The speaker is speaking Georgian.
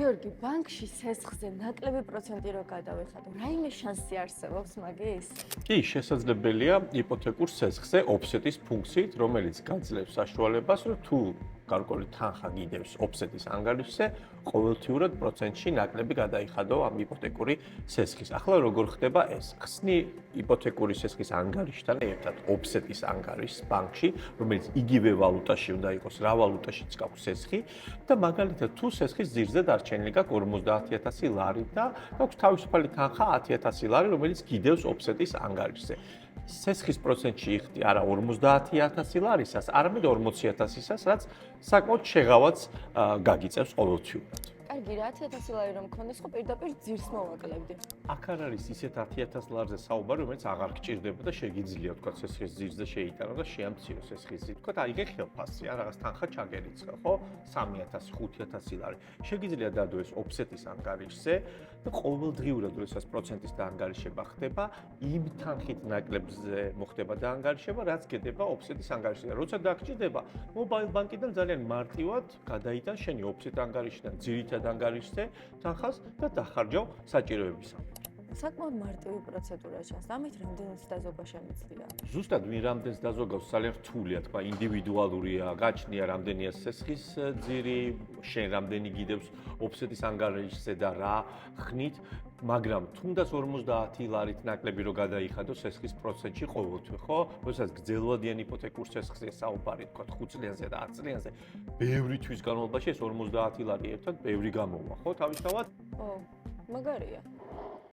გიორგი, ბანკში სესხზე ნაკლები პროცენტი რო გადავეხადო, რაიმე შანსი არსებობს მაგის? კი, შესაძლებელია იპოთეკურ სესხზე ოფსეტის ფუნქციით, რომელიც გაძლევს საშუალებას, რომ თუ გარკვეული თანხა გიდევს ოფსეტის ანგარიშზე, ყოველთვიურად პროცენტში ნაკლები გადაიხადო ამ იპოთეკური სესხის. ახლა როგორ ხდება ეს? ხსნი იპოთეკური სესხის ანგარიშთან ერთად ოფსეტის ანგარიშს ბანკში, რომელიც იგივე ვალუტაში უნდა იყოს, რა ვალუტაშიც გაქვს სესხი და მაგალითად თუ სესხის ძირზე დარჩენილი გაქვს 50.000 ლარი და გაქვს თავისუფალი თანხა 10.000 ლარი, რომელიც გიდევს ოფსეტის ანგარიშზე. სესხის პროცენტში იხდი არა 50.000 ლარისას, არამედ 40.000-ისას, რაც საკმაოდ შეღავაც გაგიწევს ყოველთვიურად. კარგი, რა 10.000 ლარი რომ მქონდეს, ხო პირდაპირ ძირს მოვაკლებდი. აქ არ არის ისეთ 10.000 ლარზე საუბარი, რომელიც აღარ გჭირდება და შეგიძლია თქვა სესხის ძირზე შეიტანო და შეამციო სესხის ძირს. თქვა აიღე ხელფასი, რაღაც თანხა ჩაგერიცხა, ხო? 3.000, 5.000 ლარი. შეგიძლია დადო ეს ოფსეტის ანგარიშზე და ყოველდღიურად, როდესაც პროცენტის დაანგარიშება ხდება, იმ თანხით ნაკლებზე მოხდება დაანგარიშება, რაც გედება ოფსეტის ანგარიშზე. როცა დაგჭირდება, მობაილ ბანკიდან ძალიან მარტივად გადაიტან შენი ოფსეტ ანგარიშიდან ძირითად ანგარიშზე თანხას და დახარჯავ საჭიროებისამებრ. საკმაოდ მარტივი პროცედურა ჩანს. ამით რამდენიც დაზოგვა შემიძლია? ზუსტად ვინ რამდენს დაზოგავს ძალიან რთულია, თქვა ინდივიდუალურია, გაჩნია რამდენია სესხის ძირი, შენ რამდენი გიდევს ოფსეტის ანგარიშზე და რა ხნით, მაგრამ თუნდაც 50 ლარით ნაკლები რო გადაიხადო სესხის პროცენტში ყოველთვე, ხო? როდესაც გრძელვადიან იპოთეკურ სესხზე საუბარი, თქვა 5 წლიანზე და 10 წლიანზე, ბევრი თვის განმავლობაში ეს 50 ლარი ერთად ბევრი გამოვა, ხო? თავისთავად? ო, მაგარია.